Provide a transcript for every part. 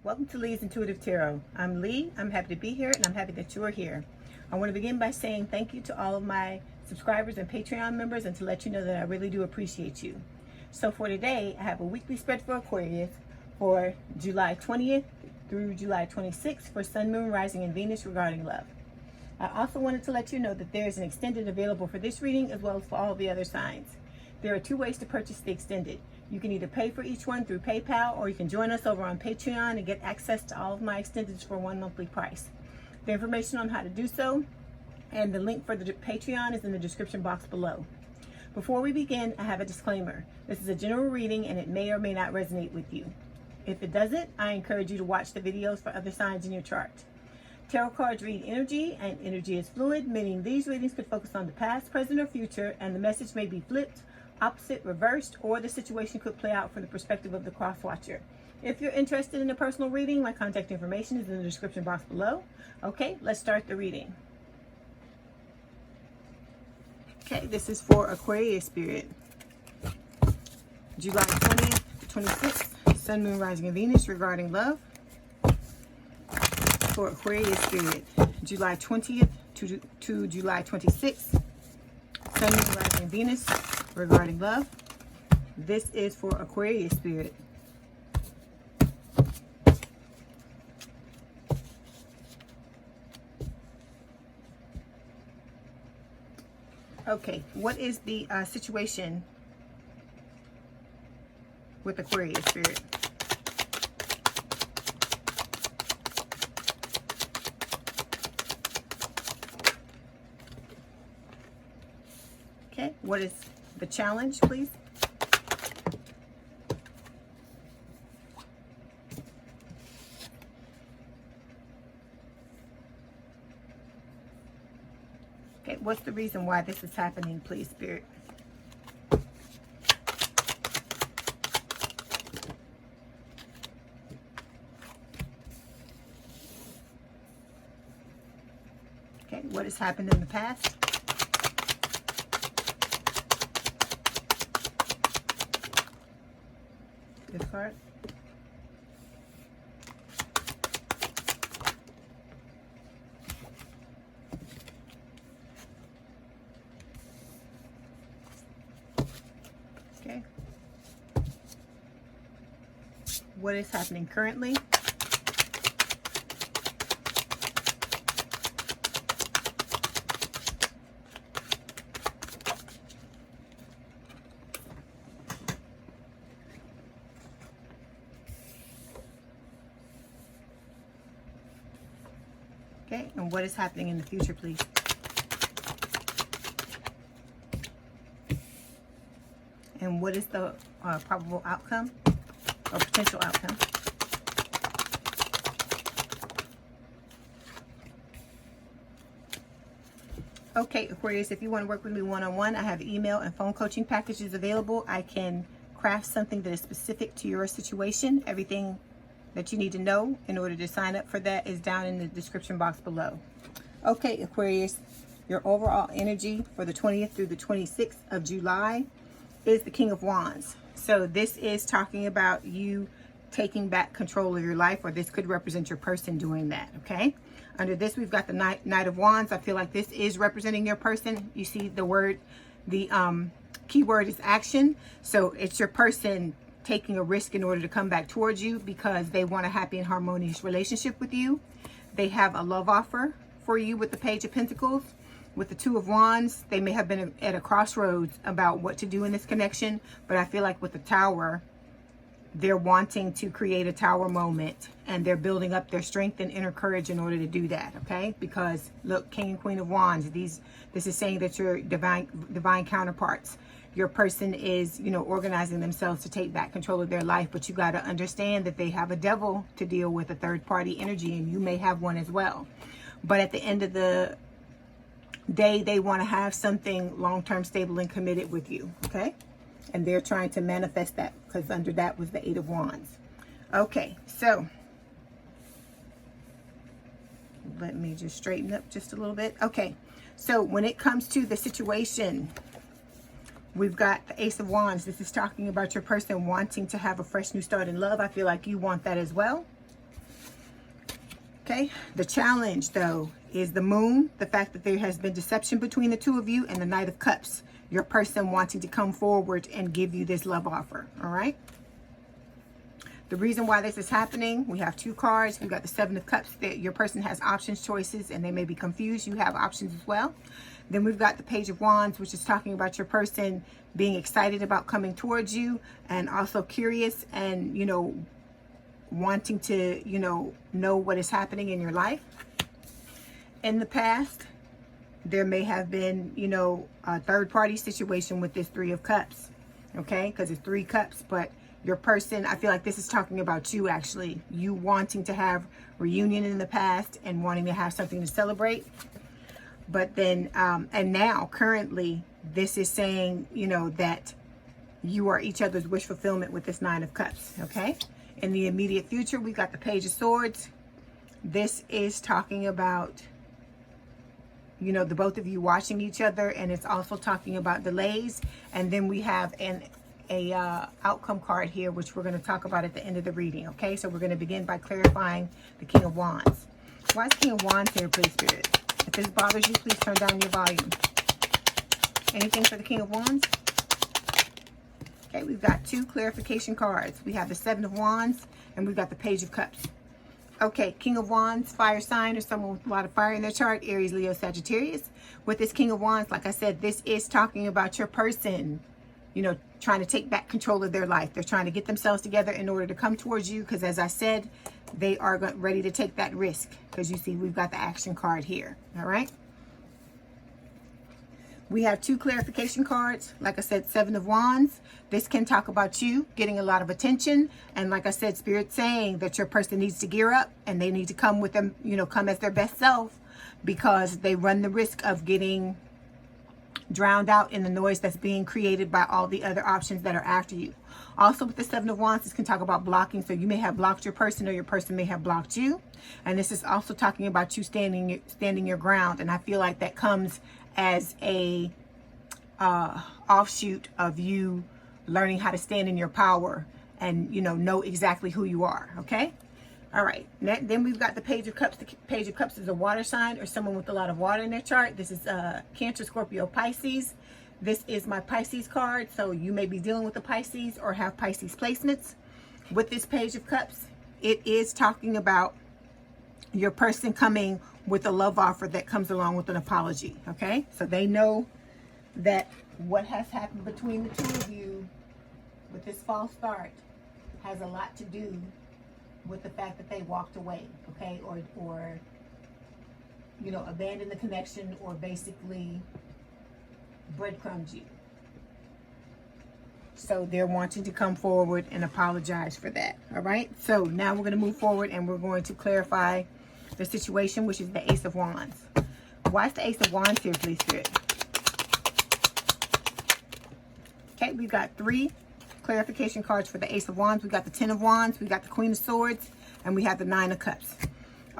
Welcome to Lee's Intuitive Tarot. I'm Lee. I'm happy to be here, and I'm happy that you are here. I want to begin by saying thank you to all of my subscribers and Patreon members, and to let you know that I really do appreciate you. So for today, I have a weekly spread for Aquarius for July 20th through July 26th for Sun, Moon, Rising, and Venus regarding love. I also wanted to let you know that there is an extended available for this reading as well as for all the other signs. There are two ways to purchase the extended. You can either pay for each one through PayPal, or you can join us over on Patreon and get access to all of my extendeds for one monthly price. The information on how to do so and the link for the Patreon is in the description box below. Before we begin, I have a disclaimer. This is a general reading and it may or may not resonate with you. If it doesn't, I encourage you to watch the videos for other signs in your chart. Tarot cards read energy, and energy is fluid, meaning these readings could focus on the past, present, or future, and the message may be flipped, opposite, reversed, or the situation could play out from the perspective of the cross watcher. If you're interested in a personal reading, my contact information is in the description box below. Okay, let's start the reading. Okay, this is for Aquarius Spirit. July 20th to 26th, Sun, Moon, Rising, and Venus regarding love. For Aquarius Spirit, July 20th to July 26th, Sun, Moon, Rising, and Venus regarding love. This is for Aquarius Spirit. Okay, what is the situation with Aquarius Spirit? Okay, what is the challenge, please? Okay, what's the reason why this is happening, please, Spirit? Okay, what has happened in the past? This card. Okay. What is happening currently? Okay, and what is happening in the future, please? And what is the probable outcome or potential outcome? Okay, Aquarius, if you want to work with me one-on-one, I have email and phone coaching packages available. I can craft something that is specific to your situation. Everything that you need to know in order to sign up for that is down in the description box below. Okay, Aquarius, your overall energy for the 20th through the 26th of July is the King of Wands. So this is talking about you taking back control of your life, or this could represent your person doing that, okay? Under this, we've got the Knight of Wands. I feel like this is representing your person. You see the word, the key word is action. So it's your person taking a risk in order to come back towards you because they want a happy and harmonious relationship with you. They have a love offer for you with the Page of Pentacles. With the Two of Wands, they may have been at a crossroads about what to do in this connection, but I feel like with the Tower, they're wanting to create a Tower moment, and they're building up their strength and inner courage in order to do that, okay? Because look, King and Queen of Wands, this is saying that your divine counterparts, your person is, you know, organizing themselves to take back control of their life, but you got to understand that they have a devil to deal with, a third party energy, and you may have one as well. But at the end of the day, they want to have something long-term, stable, and committed with you, okay? And they're trying to manifest that, because under that was the Eight of Wands. Okay, so let me just straighten up just a little bit. Okay, so when it comes to the situation, we've got the Ace of Wands. This is talking about your person wanting to have a fresh new start in love. I feel like you want that as well. Okay, the challenge though is the moon, the fact that there has been deception between the two of you, and the Knight of Cups, your person wanting to come forward and give you this love offer. All right. The reason why this is happening, we have two cards. We've got the Seven of Cups, that your person has options, choices, and they may be confused. You have options as well. Then we've got the Page of Wands, which is talking about your person being excited about coming towards you, and also curious and, you know, wanting to, you know what is happening in your life. In the past, there may have been, you know, a third party situation with this Three of Cups. Okay, because it's 3 cups, but your person, I feel like this is talking about you actually. You wanting to have reunion in the past and wanting to have something to celebrate. But then, and now, currently, this is saying, you know, that you are each other's wish fulfillment with this Nine of Cups, okay? In the immediate future, we got the Page of Swords. This is talking about, you know, the both of you watching each other, and it's also talking about delays. And then we have a outcome card here, which we're going to talk about at the end of the reading, okay? So we're going to begin by clarifying the King of Wands. Why is King of Wands here, please, Spirit? If this bothers you, please turn down your volume. Anything for the King of Wands? Okay, we've got 2 clarification cards. We have the Seven of Wands, and we've got the Page of Cups. Okay, King of Wands, fire sign, or someone with a lot of fire in their chart, Aries, Leo, Sagittarius. With this King of Wands, like I said, this is talking about your person, you know, trying to take back control of their life. They're trying to get themselves together in order to come towards you, because as I said, they are ready to take that risk, because you see we've got the action card here. All right. We have 2 clarification cards. Like I said, Seven of Wands. This can talk about you getting a lot of attention. And like I said, Spirit saying that your person needs to gear up and they need to come with them, you know, come as their best self, because they run the risk of getting drowned out in the noise that's being created by all the other options that are after you. Also with the Seven of Wands, this can talk about blocking. So you may have blocked your person, or your person may have blocked you. And this is also talking about you standing your ground. And I feel like that comes as a offshoot of you learning how to stand in your power and, you know exactly who you are. Okay. All right. Then we've got the Page of Cups. The Page of Cups is a water sign, or someone with a lot of water in their chart. This is Cancer, Scorpio, Pisces. This is my Pisces card. So you may be dealing with the Pisces or have Pisces placements. With this Page of Cups, it is talking about your person coming with a love offer that comes along with an apology. Okay. So they know that what has happened between the two of you with this false start has a lot to do with the fact that they walked away, okay, or you know, abandoned the connection, or basically breadcrumbed you. So they're wanting to come forward and apologize for that. All right. So now we're going to move forward and we're going to clarify the situation, which is the Ace of Wands. Why is the Ace of Wands here, please, Spirit? Okay, we've got 3 clarification cards for the Ace of Wands. We got the 10 of Wands, we got the Queen of Swords, and we have the 9 of Cups.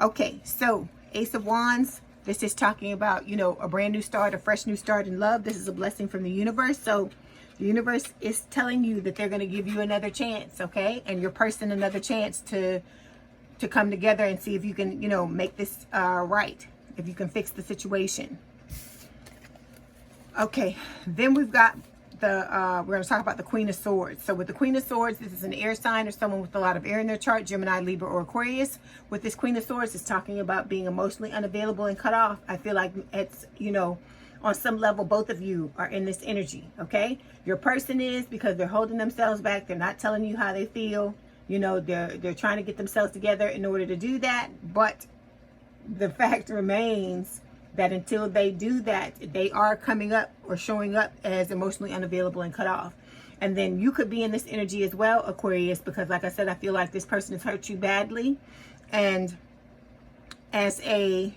Okay, so Ace of Wands, this is talking about, you know, a brand new start, a fresh new start in love. This is a blessing from the universe. So the universe is telling you that they're going to give you another chance, okay? And your person another chance to come together and see if you can, you know, make this right, if you can fix the situation. Okay, then we've got we're going to talk about the Queen of Swords. So with the Queen of Swords, this is an air sign, or someone with a lot of air in their chart, Gemini, Libra, or Aquarius. With this Queen of Swords, it's talking about being emotionally unavailable and cut off. I feel like it's, you know, on some level, both of you are in this energy, okay? Your person is, because they're holding themselves back. They're not telling you how they feel. You know, they're trying to get themselves together in order to do that. But the fact remains that until they do that, they are coming up or showing up as emotionally unavailable and cut off. And then you could be in this energy as well, Aquarius, because like I said, I feel like this person has hurt you badly. And as a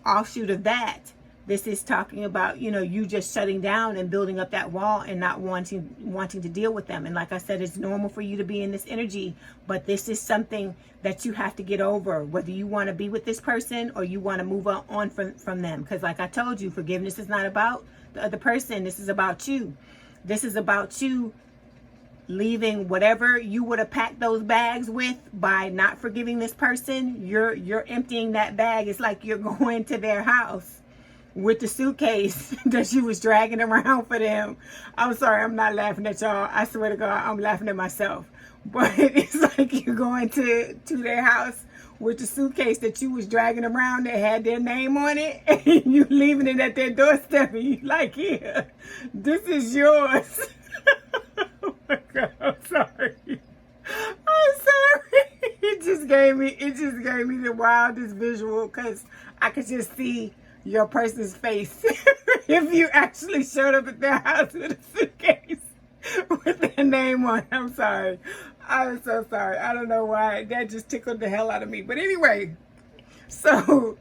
offshoot of that, this is talking about, you know, you just shutting down and building up that wall and not wanting to deal with them. And like I said, it's normal for you to be in this energy, but this is something that you have to get over, whether you want to be with this person or you want to move on from them. Because like I told you, forgiveness is not about the other person. This is about you. This is about you leaving whatever you would have packed those bags with by not forgiving this person. You're emptying that bag. It's like you're going to their house with the suitcase that you was dragging around for them. I'm sorry, I'm not laughing at y'all. I swear to God, I'm laughing at myself. But it's like you're going to their house with the suitcase that you was dragging around that had their name on it, and you leaving it at their doorstep, and you like, here, this is yours. Oh my God, I'm sorry. I'm sorry. It just gave me the wildest visual, because I could just see your person's face if you actually showed up at their house with a suitcase with their name on it. I'm sorry. I'm so sorry. I don't know why. That just tickled the hell out of me. But anyway, so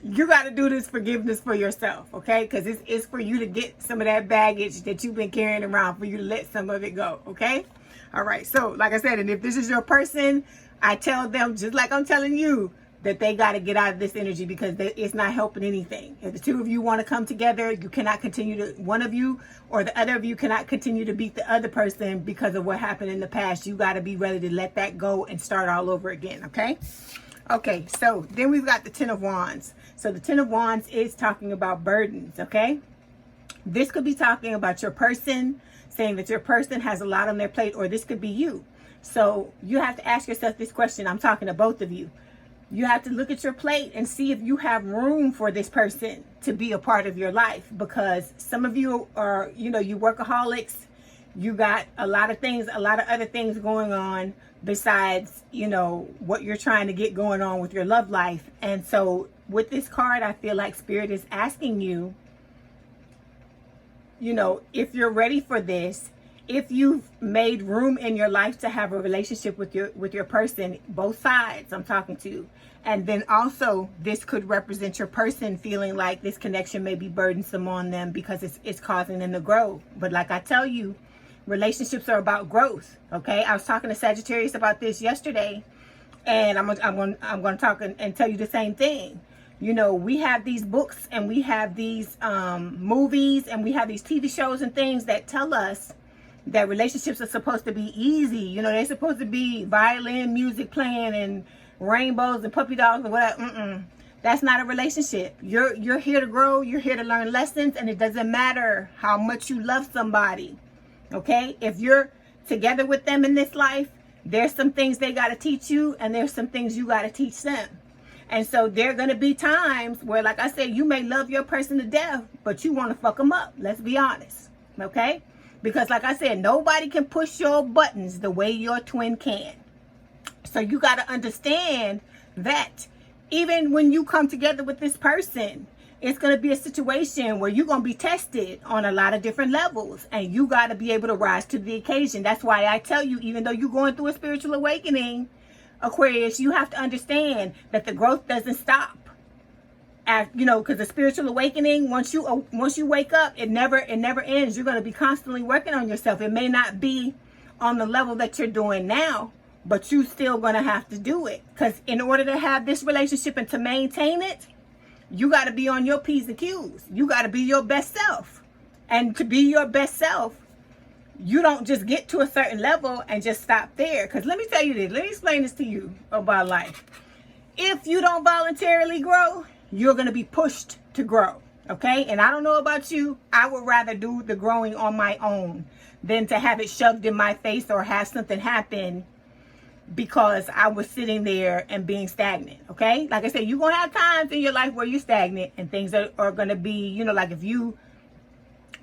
you got to do this forgiveness for yourself, okay? Because it's for you to get some of that baggage that you've been carrying around, for you to let some of it go, okay? All right. So like I said, and if this is your person, I tell them, just like I'm telling you, that they got to get out of this energy, because it's not helping anything. If the two of you want to come together, you cannot continue to, one of you or the other of you cannot continue to beat the other person because of what happened in the past. You got to be ready to let that go and start all over again, okay? Okay, so then we've got the Ten of Wands. So the Ten of Wands is talking about burdens, okay? This could be talking about your person, saying that your person has a lot on their plate, or this could be you. So you have to ask yourself this question. I'm talking to both of you. You have to look at your plate and see if you have room for this person to be a part of your life, because some of you are, you workaholics. You got a lot of other things going on besides, what you're trying to get going on with your love life. And so with this card, I feel like Spirit is asking you, if you're ready for this, if you've made room in your life to have a relationship with your person, both sides I'm talking to. And then also, this could represent your person feeling like this connection may be burdensome on them because it's causing them to grow. But like I tell you, relationships are about growth, okay? I was talking to Sagittarius about this yesterday, and I'm going to talk and tell you the same thing. We have these books, and we have these movies, and we have these TV shows and things that tell us that relationships are supposed to be easy. They're supposed to be violin music playing and rainbows and puppy dogs and whatever. That's not a relationship. You're here to grow. You're here to learn lessons, and it doesn't matter how much you love somebody, okay? If you're together with them in this life, there's some things they got to teach you, and there's some things you got to teach them. And so there are going to be times where, like I said, you may love your person to death, but you want to fuck them up. Let's be honest, okay? Because like I said, nobody can push your buttons the way your twin can. So you got to understand that even when you come together with this person, it's going to be a situation where you're going to be tested on a lot of different levels, and you got to be able to rise to the occasion. That's why I tell you, even though you're going through a spiritual awakening, Aquarius, you have to understand that the growth doesn't stop. Because the spiritual awakening, once you wake up, it never ends. You're going to be constantly working on yourself. It may not be on the level that you're doing now, but you still going to have to do it. Because in order to have this relationship and to maintain it, you got to be on your P's and Q's. You got to be your best self. And to be your best self, you don't just get to a certain level and just stop there. Because let me tell you this. Let me explain this to you about life. If you don't voluntarily grow, you're going to be pushed to grow. Okay? And I don't know about you. I would rather do the growing on my own than to have it shoved in my face or have something happen because I was sitting there and being stagnant. Okay? Like I said, you're going to have times in your life where you're stagnant and things are going to be, like if you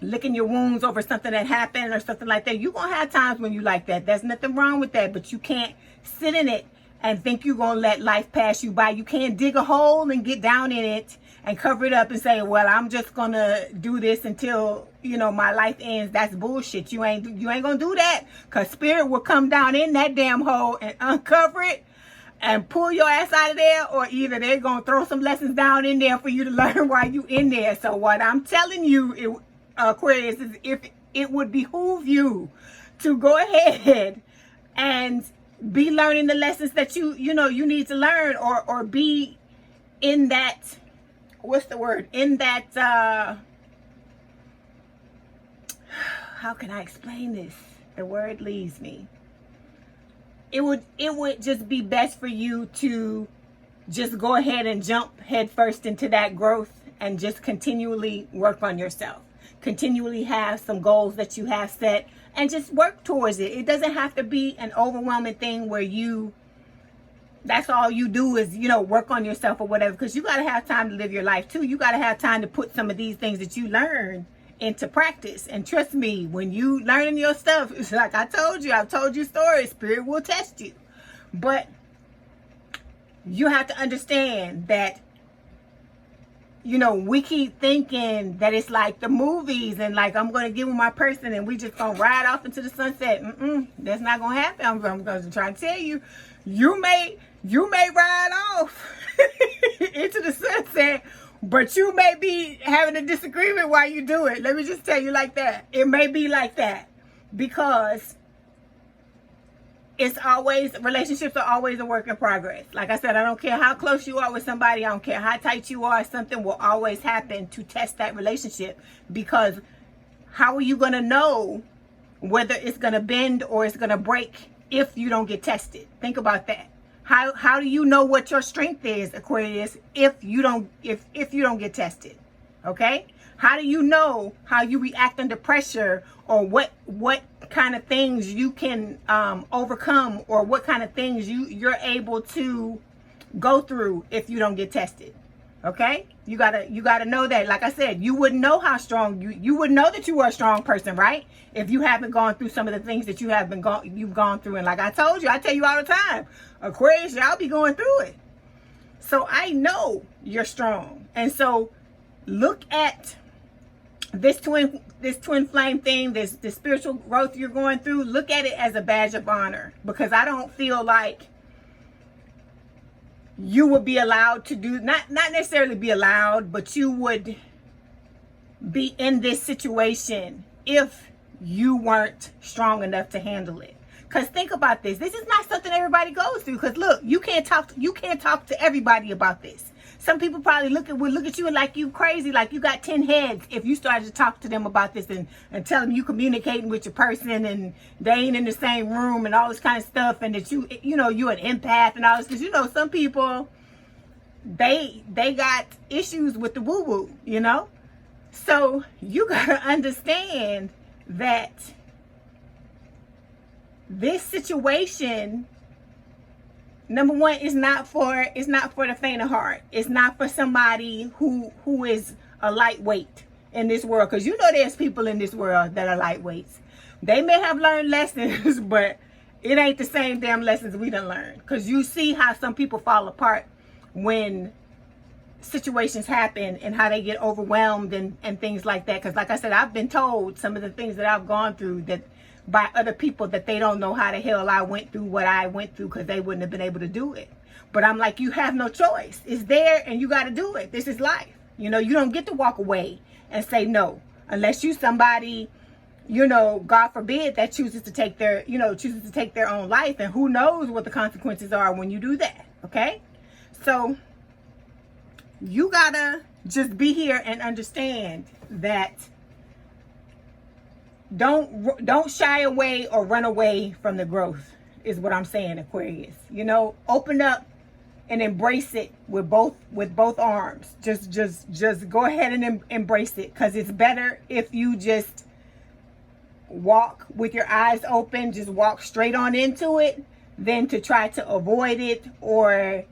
licking your wounds over something that happened or something like that, you're going to have times when you like that. There's nothing wrong with that, but you can't sit in it and think you're going to let life pass you by. You can't dig a hole and get down in it and cover it up and say, well, I'm just going to do this until, my life ends. That's bullshit. You ain't going to do that, because Spirit will come down in that damn hole and uncover it and pull your ass out of there, or either they're going to throw some lessons down in there for you to learn while you in there. So what I'm telling you, Aquarius, is if it would behoove you to go ahead and be learning the lessons that you need to learn, or be in that, in that, how can I explain this? and where it leads me, it would just be best for you to just go ahead and jump headfirst into that growth and just continually work on yourself. Continually have some goals that you have set and just work towards it. It doesn't have to be an overwhelming thing where that's all you do is, work on yourself or whatever, because you got to have time to live your life too. You got to have time to put some of these things that you learn into practice. And trust me, when you learning your stuff, it's like I've told you stories, Spirit will test you. But you have to understand that, we keep thinking that it's like the movies and like I'm going to get with my person and we just going to ride off into the sunset. That's not going to happen. I'm going to try to tell you, you may ride off into the sunset, but you may be having a disagreement while you do it. Let me just tell you like that. It may be like that because relationships are always a work in progress. Like I said, I don't care how close you are with somebody. I don't care how tight you are. Something will always happen to test that relationship, because how are you going to know whether it's going to bend or it's going to break if you don't get tested? Think about that. How do you know what your strength is, Aquarius, if you don't get tested? Okay? How do you know how you react under pressure, or what kind of things you can overcome, or what kind of things you're able to go through if you don't get tested? Okay? You gotta know that. Like I said, you wouldn't know how strong you would know that you were a strong person, right? If you haven't gone through some of the things that you've gone through. And like I told you, I tell you all the time, Aquarius, y'all be going through it. So I know you're strong. And so look at this twin flame thing, this spiritual growth you're going through. Look at it as a badge of honor, because I don't feel like you would be allowed to do, not necessarily be allowed, but you would be in this situation if you weren't strong enough to handle it. Because think about this. This is not something everybody goes through. Because look, you can't talk to everybody about this. Some people probably would look at you like you crazy, like you got 10 heads if you started to talk to them about this and tell them you communicating with your person and they ain't in the same room and all this kind of stuff, and that you're an empath and all this. Because some people, they got issues with the woo-woo, So you gotta understand that this situation, number one, is not for the faint of heart. It's not for somebody who is a lightweight in this world. Because there's people in this world that are lightweights. They may have learned lessons, but it ain't the same damn lessons we done learned. Because you see how some people fall apart when situations happen and how they get overwhelmed and things like that. Because like I said, I've been told some of the things that I've gone through that by other people, that they don't know how the hell I went through what I went through, because they wouldn't have been able to do it. But I'm like, you have no choice. It's there and you got to do it. This is life. You don't get to walk away and say no, unless you somebody, God forbid, that chooses to take their own life. And who knows what the consequences are when you do that. Okay. So you gotta just be here and understand that don't shy away or run away from the growth, is what I'm saying, Aquarius. Open up and embrace it with both arms. Just go ahead and embrace it, because it's better if you just walk with your eyes open, just walk straight on into it, than to try to avoid it or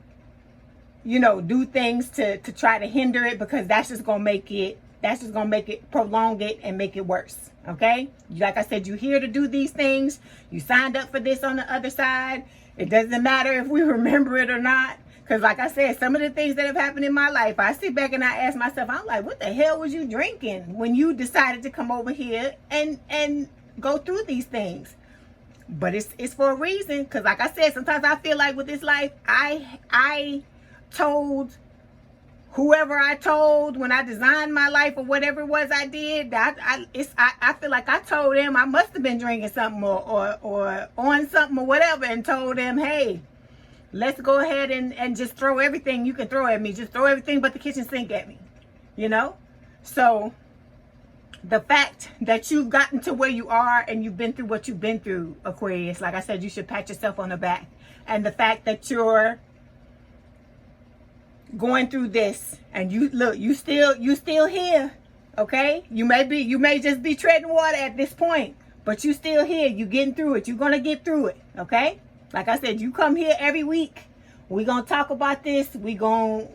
do things to try to hinder it, because that's just gonna make it prolong it and make it worse. Okay, like I said, you're here to do these things. You signed up for this on the other side. It doesn't matter if we remember it or not, because like I said, some of the things that have happened in my life, I sit back and I ask myself, I'm like, what the hell was you drinking when you decided to come over here and go through these things? But it's for a reason, because like I said, sometimes I feel like with this life, I told whoever I told when I designed my life or whatever it was I did, I feel like I told them I must have been drinking something or on something or whatever, and told them, hey, let's go ahead and just throw everything you can throw at me. Just throw everything but the kitchen sink at me, So the fact that you've gotten to where you are and you've been through what you've been through, Aquarius, like I said, you should pat yourself on the back. And the fact that you're going through this and you still here, okay? You may just be treading water at this point, but you still here. You getting through it. You're gonna get through it, okay? Like I said, you come here every week. We're gonna talk about this. We gonna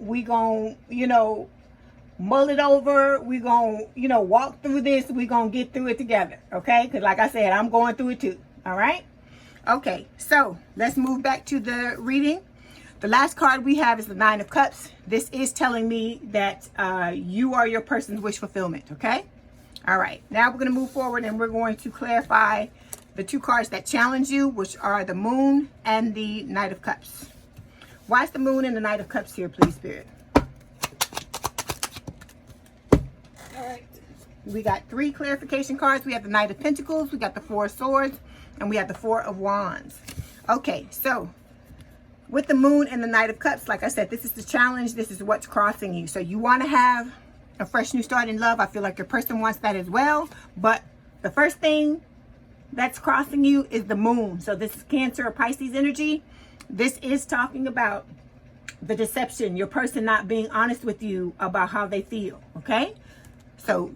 mull it over. We're going to, walk through this. We're going to get through it together. Okay. Because like I said, I'm going through it too. All right. Okay. So let's move back to the reading. The last card we have is the Nine of Cups. This is telling me that you are your person's wish fulfillment. Okay. All right. Now we're going to move forward and we're going to clarify the two cards that challenge you, which are the Moon and the Knight of Cups. Why is the Moon and the Knight of Cups here, please, Spirit? We got 3 clarification cards. We have the Knight of Pentacles, we got the Four of Swords, and we have the Four of Wands. Okay, so with the Moon and the Knight of Cups, like I said, this is the challenge. This is what's crossing you. So you want to have a fresh new start in love. I feel like your person wants that as well. But the first thing that's crossing you is the Moon. So this is Cancer or Pisces energy. This is talking about the deception, your person not being honest with you about how they feel, okay? So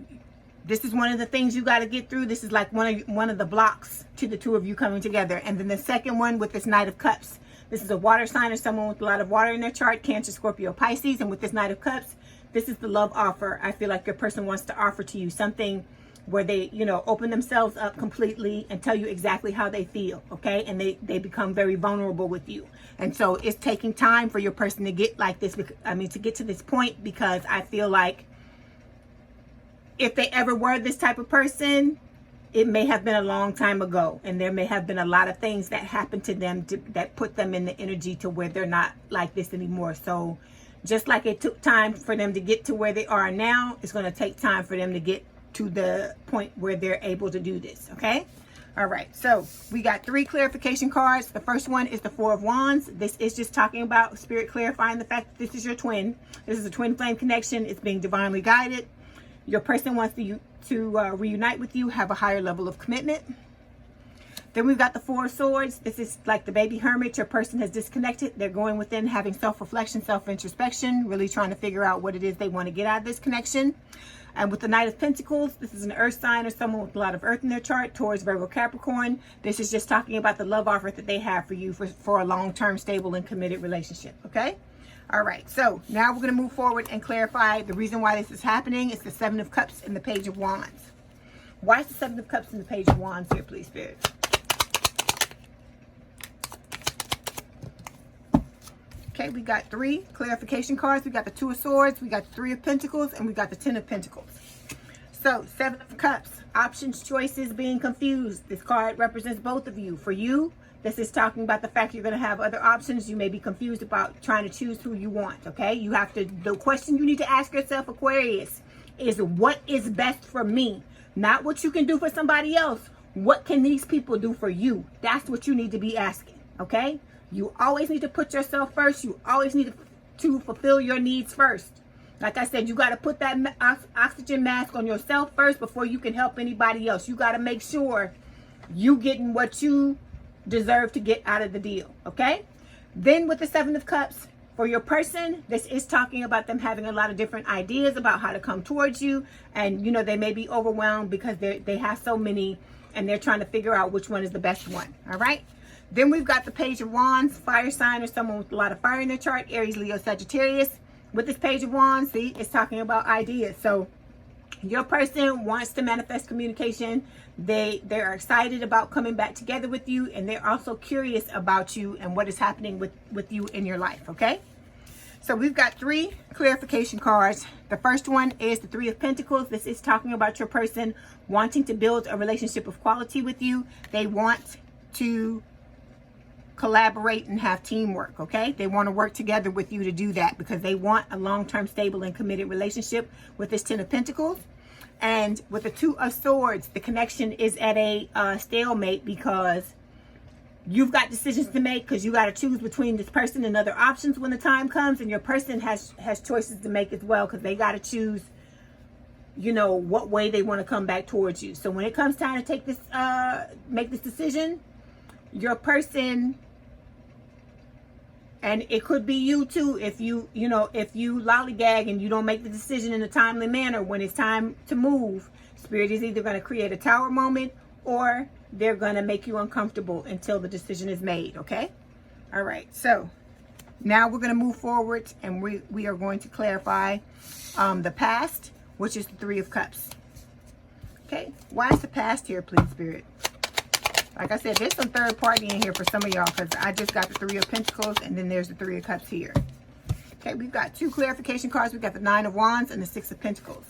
this is one of the things you got to get through. This is like one of the blocks to the two of you coming together. And then the second one with this Knight of Cups. This is a water sign or someone with a lot of water in their chart, Cancer, Scorpio, Pisces. And with this Knight of Cups, this is the love offer. I feel like your person wants to offer to you something where they, open themselves up completely and tell you exactly how they feel, okay? And they become very vulnerable with you. And so it's taking time for your person to get like this, to get to this point, because I feel like if they ever were this type of person, it may have been a long time ago. And there may have been a lot of things that happened to them that put them in the energy to where they're not like this anymore. So just like it took time for them to get to where they are now, it's going to take time for them to get to the point where they're able to do this, okay? All right, so we got 3 clarification cards. The first one is the Four of Wands. This is just talking about Spirit clarifying the fact that this is your twin. This is a twin flame connection. It's being divinely guided. Your person wants to reunite with you, have a higher level of commitment. Then we've got the Four of Swords. This is like the baby hermit. Your person has disconnected. They're going within, having self-reflection, self-introspection, really trying to figure out what it is they want to get out of this connection. And with the Knight of Pentacles, this is an earth sign or someone with a lot of earth in their chart, Taurus, Virgo, Capricorn. This is just talking about the love offer that they have for you for a long-term, stable, and committed relationship, okay? All right, so now we're going to move forward and clarify the reason why this is happening. It's the Seven of Cups and the Page of Wands. Why is the Seven of Cups and the Page of Wands here, please, Spirit? Okay, we got 3 clarification cards. We got the Two of Swords, we got the 3 of Pentacles, and we got the 10 of Pentacles. So, 7 of Cups, options, choices, being confused. This card represents both of you. For you, this is talking about the fact you're going to have other options. You may be confused about trying to choose who you want, okay? You have to, the question you need to ask yourself, Aquarius, is what is best for me? Not what you can do for somebody else. What can these people do for you? That's what you need to be asking, okay? You always need to put yourself first. You always need to fulfill your needs first. Like I said, you got to put that oxygen mask on yourself first before you can help anybody else. You got to make sure you getting what you deserve to get out of the deal, okay? Then with the Seven of Cups, for your person, this is talking about them having a lot of different ideas about how to come towards you. And, they may be overwhelmed because they have so many and they're trying to figure out which one is the best one, all right? Then we've got the Page of Wands, fire sign or someone with a lot of fire in their chart, Aries, Leo, Sagittarius. With this Page of Wands, see, it's talking about ideas. So your person wants to manifest communication. They're excited about coming back together with you, and they're also curious about you and what is happening with you in your life, okay? So we've got 3 clarification cards. The first one is the 3 of Pentacles. This is talking about your person wanting to build a relationship of quality with you. They want to collaborate and have teamwork, okay? They want to work together with you to do that because they want a long-term, stable, and committed relationship with this 10 of Pentacles. And with the 2 of Swords, the connection is at a stalemate because you've got decisions to make because you got to choose between this person and other options when the time comes, and your person has choices to make as well because they got to choose you know, what way they want to come back towards you. So when it comes time to take this, make this decision, your person, and it could be you too, if you know, if you lollygag and you don't make the decision in a timely manner, when it's time to move, Spirit is either going to create a tower moment or they're going to make you uncomfortable until the decision is made, okay? All right, so now we're going to move forward, and we are going to clarify the past, which is the Three of Cups. Okay, why is the past here, please, Spirit? Like I said, there's some third party in here for some of y'all, because I just got the Three of Pentacles, and then there's the Three of Cups here. Okay, we've got two clarification cards. We've got the Nine of Wands and the Six of Pentacles.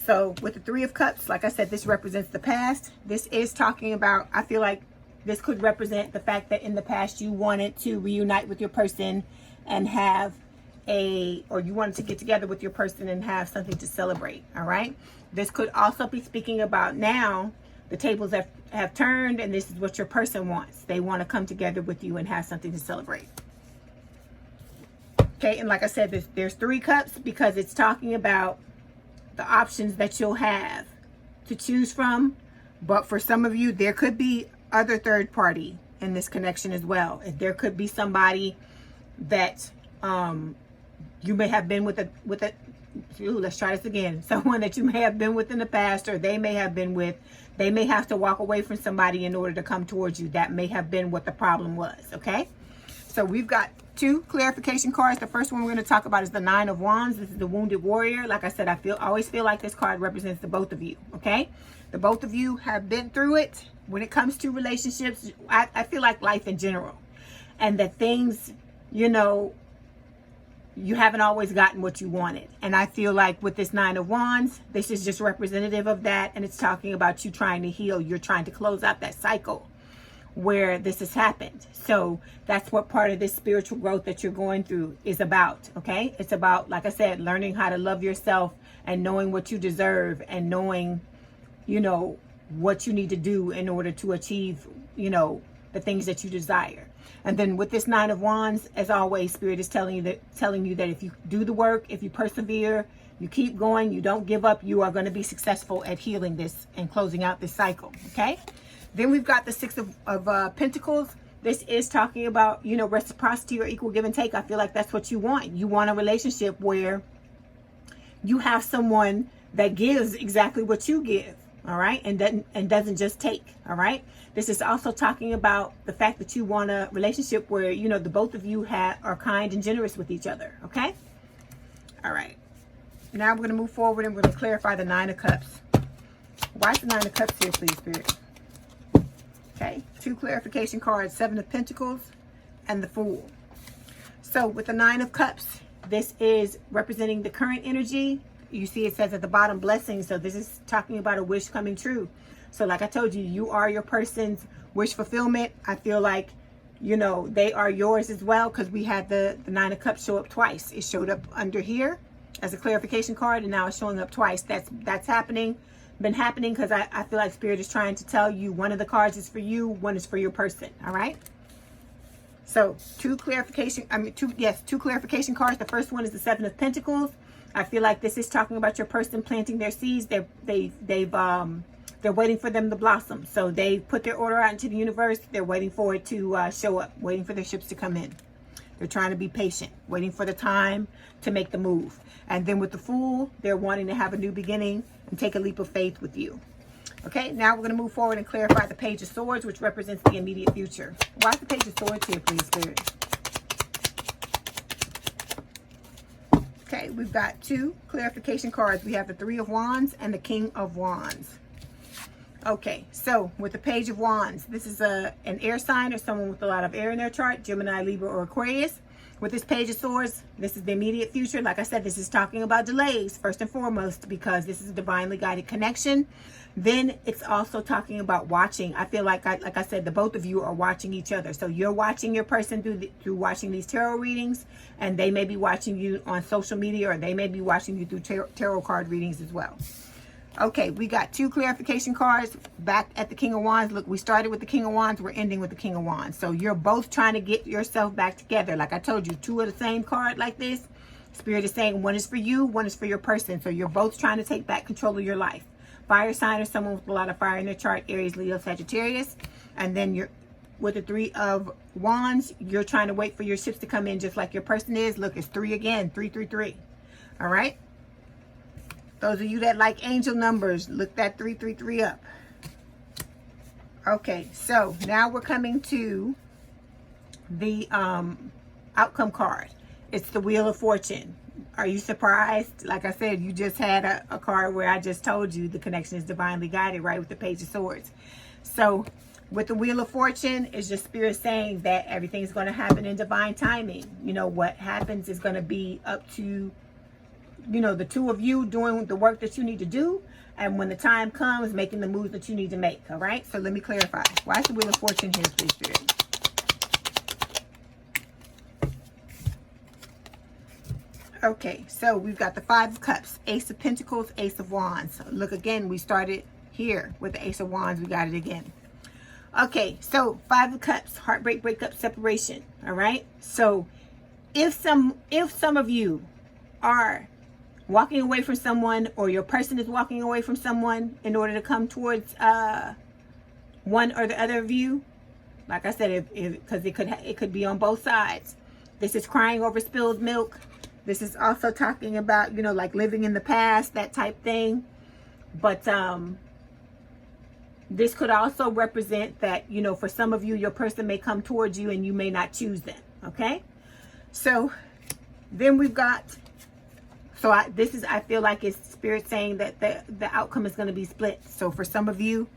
So with the Three of Cups, like I said, this represents the past. This is talking about, I feel like this could represent the fact that in the past you wanted to reunite with your person and have or you wanted to get together with your person and have something to celebrate, all right? This could also be speaking about now the tables have turned, and this is what your person wants. They want to come together with you and have something to celebrate. Okay, and like I said, there's three cups because it's talking about the options that you'll have to choose from. But for some of you, there could be other third party in this connection as well. There could be somebody that you may have been with let's try this again. Someone that you may have been with in the past, or they may have been with. They may have to walk away from somebody in order to come towards you. That may have been what the problem was, okay? So we've got two clarification cards. The first one we're going to talk about is the Nine of Wands. This is the Wounded Warrior. Like I said, I always feel like this card represents the both of you, okay? The both of you have been through it. When it comes to relationships, I feel like life in general. And that things, you know, you haven't always gotten what you wanted. And I feel like with this Nine of Wands, this is just representative of that. And it's talking about you trying to heal. You're trying to close out that cycle where this has happened. So that's what part of this spiritual growth that you're going through is about, okay? It's about, like I said, learning how to love yourself and knowing what you deserve and knowing, you know, what you need to do in order to achieve, you know, the things that you desire. And then with this Nine of Wands, as always, Spirit is telling you that if you do the work, if you persevere, you keep going, you don't give up, you are going to be successful at healing this and closing out this cycle, okay? Then we've got the Six of Pentacles. This is talking about, you know, reciprocity or equal give and take. I feel like that's what you want. You want a relationship where you have someone that gives exactly what you give, all right? And doesn't just take, all right? This is also talking about the fact that you want a relationship where, you know, the both of you are kind and generous with each other, okay? All right. Now we're going to move forward and we're going to clarify the Nine of Cups. Why is the Nine of Cups here, please, Spirit? Okay, two clarification cards, Seven of Pentacles and the Fool. So with the Nine of Cups, this is representing the current energy. You see it says at the bottom, blessings. So this is talking about a wish coming true. So like I told you, you are your person's wish fulfillment. I feel like, you know, they are yours as well, because we had the Nine of Cups show up twice. It showed up under here as a clarification card, and now it's showing up twice. That's happening. Been happening because I feel like Spirit is trying to tell you one of the cards is for you, one is for your person, all right? So two clarification clarification cards. The first one is the Seven of Pentacles. I feel like this is talking about your person planting their seeds. They're waiting for them to blossom. So they put their order out into the universe. They're waiting for it to show up, waiting for their ships to come in. They're trying to be patient, waiting for the time to make the move. And then with the Fool, they're wanting to have a new beginning and take a leap of faith with you. Okay, now we're going to move forward and clarify the Page of Swords, which represents the immediate future. Why is the Page of Swords here, please, Spirit? Okay, we've got two clarification cards. We have the Three of Wands and the King of Wands. Okay, so with the Page of Wands, this is an air sign or someone with a lot of air in their chart, Gemini, Libra, or Aquarius. With this Page of Swords, this is the immediate future. Like I said, this is talking about delays, first and foremost, because this is a divinely guided connection. Then it's also talking about watching. I feel like I said, the both of you are watching each other. So you're watching your person through watching these tarot readings, and they may be watching you on social media, or they may be watching you through tarot card readings as well. Okay, we got two clarification cards back at the King of Wands. Look, we started with the King of Wands. We're ending with the King of Wands. So you're both trying to get yourself back together. Like I told you, two of the same card like this Spirit is saying one is for you, one is for your person. So you're both trying to take back control of your life. Fire sign or someone with a lot of fire in their chart, Aries, Leo, Sagittarius. And then you're with the 3 of Wands, you're trying to wait for your ships to come in just like your person is. Look, it's 3 again, 333. All right. Those of you that like angel numbers, look that 333 up. Okay, so now we're coming to the outcome card. It's the Wheel of Fortune. Are you surprised? Like I said, you just had a card where I just told you the connection is divinely guided, right, with the Page of Swords. So with the Wheel of Fortune, it's just Spirit saying that everything's going to happen in divine timing. You know, what happens is going to be up to, you know, the two of you doing the work that you need to do. And when the time comes, making the moves that you need to make. All right. So let me clarify. Why is the Wheel of Fortune here, please, Spirit? Okay. So we've got the 5 of Cups, Ace of Pentacles, Ace of Wands. So look again. We started here with the Ace of Wands. We got it again. Okay. So 5 of Cups, heartbreak, breakup, separation. All right. So if some of you are walking away from someone, or your person is walking away from someone in order to come towards one or the other of you, like I said, because it could be on both sides. This is crying over spilled milk. This is also talking about, you know, like living in the past, that type thing. But this could also represent that, you know, for some of you, your person may come towards you and you may not choose them. Okay, so then we've got, so I feel like it's Spirit saying that the outcome is going to be split. So for some of you,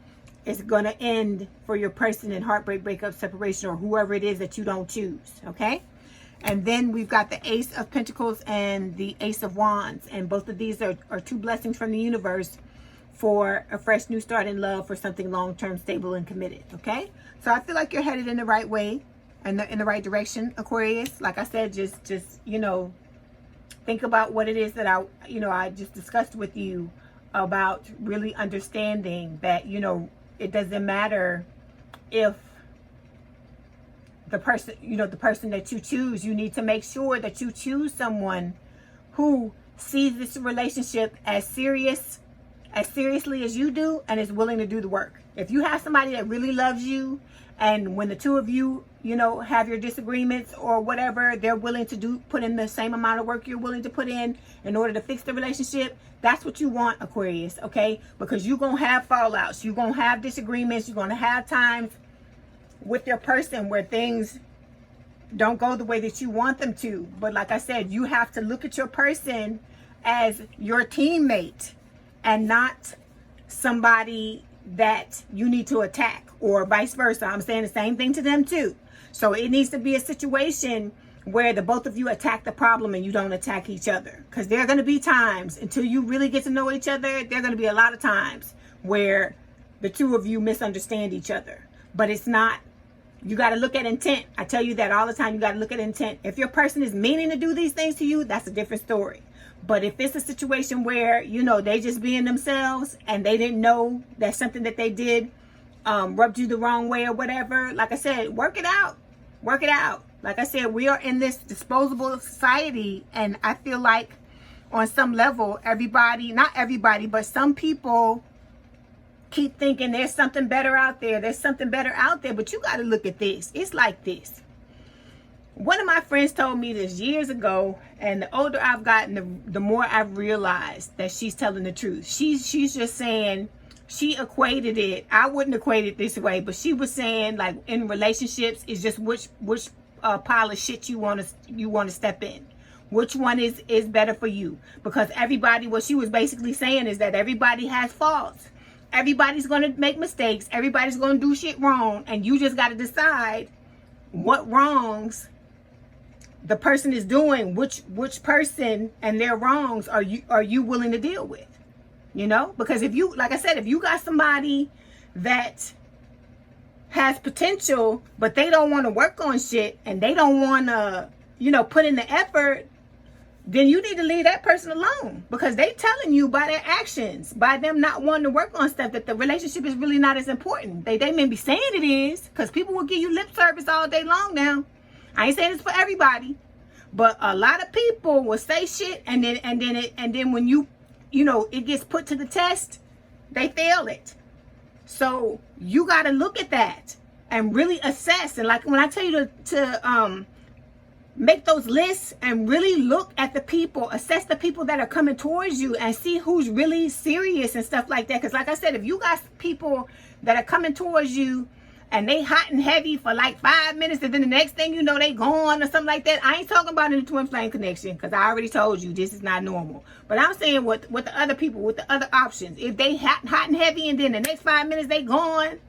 it's going to end for your person in heartbreak, breakup, separation, or whoever it is that you don't choose. Okay. And then we've got the Ace of Pentacles and the Ace of Wands. And both of these are 2 blessings from the universe for a fresh new start in love, for something long-term, stable, and committed. Okay. So I feel like you're headed in the right way and in the right direction, Aquarius. Like I said, just, you know, think about what it is that I just discussed with you about really understanding that, you know, it doesn't matter if the person, you know, the person that you choose, you need to make sure that you choose someone who sees this relationship as seriously as you do and is willing to do the work. If you have somebody that really loves you, and when the two of you, you know, have your disagreements or whatever, they're willing to put in the same amount of work you're willing to put in order to fix the relationship, that's what you want, Aquarius, okay? Because you're going to have fallouts. You're going to have disagreements. You're going to have times with your person where things don't go the way that you want them to. But like I said, you have to look at your person as your teammate and not somebody that you need to attack, or vice versa. I'm saying the same thing to them too. So it needs to be a situation where the both of you attack the problem and you don't attack each other. Because there are going to be times, until you really get to know each other, there are going to be a lot of times where the two of you misunderstand each other. But it's not, you got to look at intent. I tell you that all the time. You got to look at intent. If your person is meaning to do these things to you, that's a different story. But if it's a situation where, you know, they just being themselves and they didn't know that something that they did rubbed you the wrong way or whatever, like I said, work it out. Work it out. Like I said, we are in this disposable society, and I feel like on some level, everybody, not everybody, but some people keep thinking there's something better out there. There's something better out there, but you got to look at this. It's like this. One of my friends told me this years ago, and the older I've gotten, the more I've realized that she's telling the truth. She's just saying, she equated it. I wouldn't equate it this way, but she was saying, like, in relationships, it's just which pile of shit you want to step in. Which one is better for you? Because everybody, what she was basically saying is that everybody has faults. Everybody's going to make mistakes. Everybody's going to do shit wrong, and you just got to decide what wrongs the person is doing, which person and their wrongs are you willing to deal with, you know? Because if you, like I said, if you got somebody that has potential, but they don't want to work on shit and they don't want to, you know, put in the effort, then you need to leave that person alone, because they telling you by their actions, by them not wanting to work on stuff, that the relationship is really not as important. They may be saying it is, because people will give you lip service all day long now. I ain't saying it's for everybody, But a lot of people will say shit, and then when you know, it gets put to the test, they fail it. So you got to look at that and really assess. And like when I tell you to make those lists and really look at the people, assess the people that are coming towards you and see who's really serious and stuff like that. Because like I said, if you got people that are coming towards you and they hot and heavy for like 5 minutes, and then the next thing you know, they gone or something like that. I ain't talking about in the twin flame connection, because I already told you this is not normal. But I'm saying with the other people, with the other options, if they hot and heavy, and then the next 5 minutes they gone,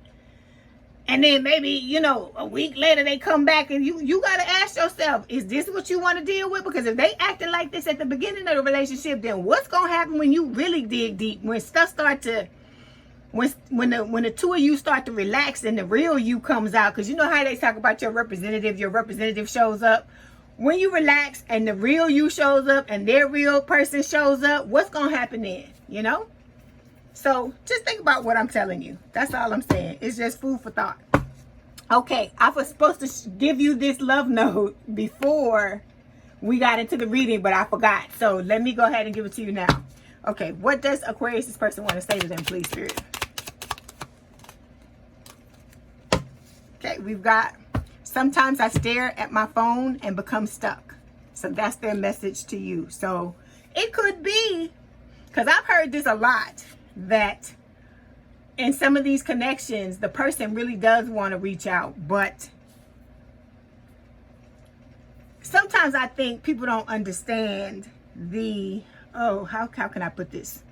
and then maybe, you know, a week later they come back, and you got to ask yourself, is this what you want to deal with? Because if they acting like this at the beginning of the relationship, then what's going to happen when you really dig deep, when stuff start to, when the two of you start to relax and the real you comes out? Because you know how they talk about your representative shows up. When you relax and the real you shows up and their real person shows up, what's going to happen then, you know? So just think about what I'm telling you. That's all I'm saying. It's just food for thought. Okay, I was supposed to give you this love note before we got into the reading, but I forgot. So let me go ahead and give it to you now. Okay, what does Aquarius' person want to say to them, please, Spirit? Okay, we've got, sometimes I stare at my phone and become stuck. So that's their message to you. So it could be, because I've heard this a lot, that in some of these connections, the person really does want to reach out. But sometimes I think people don't understand the, how can I put this?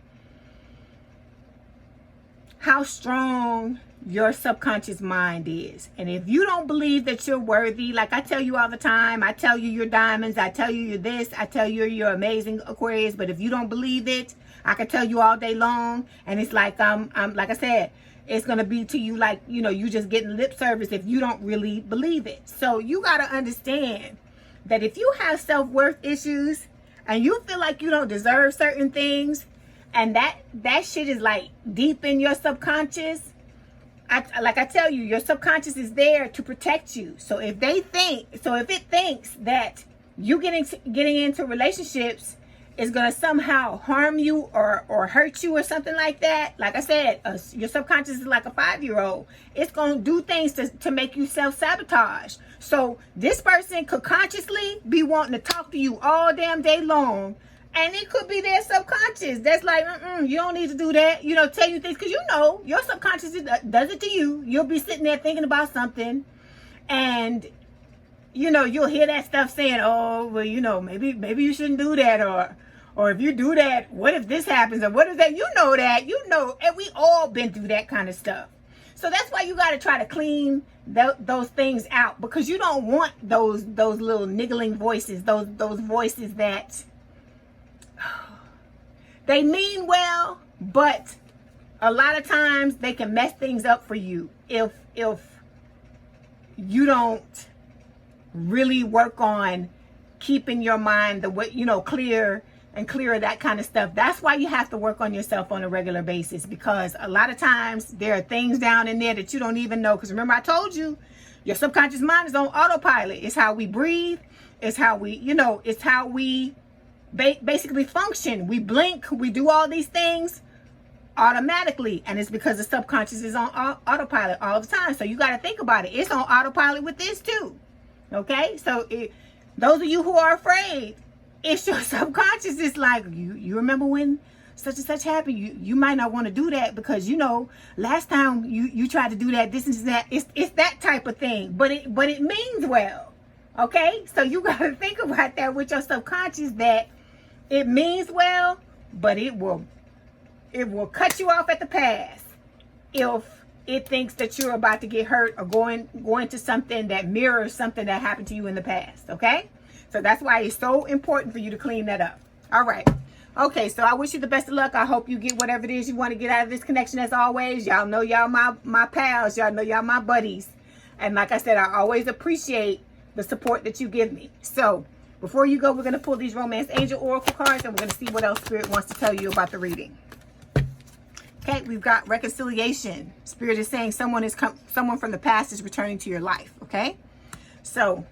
How strong your subconscious mind is. And if you don't believe that you're worthy, like I tell you all the time, I tell you you're diamonds, I tell you you're this, I tell you you're amazing, Aquarius, but if you don't believe it, I can tell you all day long, and it's like I'm like I said, it's gonna be to you like, you know, you just getting lip service if you don't really believe it. So you gotta understand that if you have self-worth issues and you feel like you don't deserve certain things, and that shit is like deep in your subconscious, like I tell you, your subconscious is there to protect you. So if it thinks that you getting into relationships is going to somehow harm you or hurt you or something like that, like I said, your subconscious is like a 5-year-old. It's going to do things to make you self-sabotage. So this person could consciously be wanting to talk to you all damn day long, and it could be their subconscious that's like, you don't need to do that, you know, tell you things, because you know your subconscious does it to you. You'll be sitting there thinking about something, and you know, you'll hear that stuff saying, oh, well, you know, maybe you shouldn't do that, or if you do that, what if this happens, or what if that? You know, and we all been through that kind of stuff. So that's why you got to try to clean those things out, because you don't want those little niggling voices, those voices that they mean well, but a lot of times they can mess things up for you if you don't really work on keeping your mind the way, you know, clear and clearer, that kind of stuff. That's why you have to work on yourself on a regular basis, because a lot of times there are things down in there that you don't even know. Because remember, I told you, your subconscious mind is on autopilot. It's how we breathe. It's how we, you know, it's how we basically function. We blink, we do all these things automatically, and it's because the subconscious is on autopilot all the time. So you got to think about it. It's on autopilot with this too. Okay, so those of you who are afraid, it's your subconscious. It's like, you remember when such and such happened? You might not want to do that, because you know last time you tried to do that, this and that. It's that type of thing, but it means well. Okay, so you got to think about that with your subconscious, that it means well, but it will cut you off at the pass if it thinks that you're about to get hurt or going to something that mirrors something that happened to you in the past. Okay, so that's why it's so important for you to clean that up. All right. Okay, so I wish you the best of luck. I hope you get whatever it is you want to get out of this connection. As always, y'all know y'all my pals. Y'all know y'all my buddies. And like I said, I always appreciate the support that you give me. So before you go, we're going to pull these Romance Angel Oracle cards, and we're going to see what else Spirit wants to tell you about the reading. Okay, we've got reconciliation. Spirit is saying someone from the past is returning to your life. Okay, so,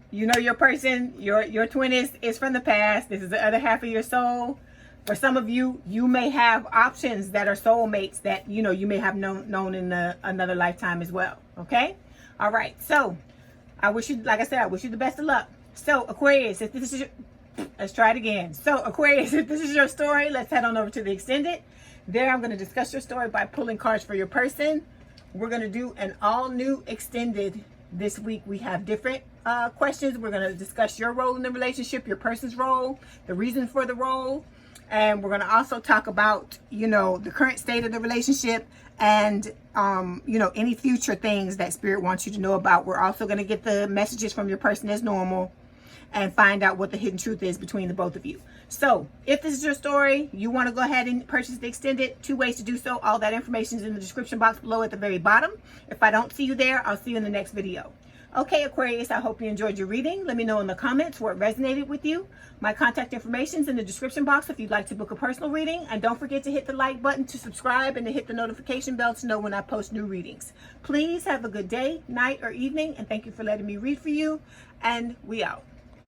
okay, we've got reconciliation. Spirit is saying someone from the past is returning to your life. Okay, so, someone from the past is returning to your life. Okay, so, okay, we've got reconciliation. Spirit is saying someone from the past is returning to your life. Okay, so, okay, we've got reconciliation. Spirit is saying someone from the past is returning to your life. Okay, so You know your person, your twin is from the past. This is the other half of your soul. For some of you, you may have options that are soulmates that, you know, you may have known in another lifetime as well. Okay? All right. So, I wish you, like I said, I wish you the best of luck. So, Aquarius, if this is your, let's try it again. So, Aquarius, if this is your story, let's head on over to the extended. There, I'm going to discuss your story by pulling cards for your person. We're going to do an all-new extended this week. We have different questions. We're going to discuss your role in the relationship, your person's role, the reason for the role. And we're going to also talk about, you know, the current state of the relationship and, you know, any future things that Spirit wants you to know about. We're also going to get the messages from your person as normal and find out what the hidden truth is between the both of you. So if this is your story, you want to go ahead and purchase the extended, 2 ways to do so. All that information is in the description box below at the very bottom. If I don't see you there, I'll see you in the next video. Okay, Aquarius, I hope you enjoyed your reading. Let me know in the comments where it resonated with you. My contact information is in the description box if you'd like to book a personal reading. And don't forget to hit the like button to subscribe and to hit the notification bell to know when I post new readings. Please have a good day, night, or evening. And thank you for letting me read for you. And we out.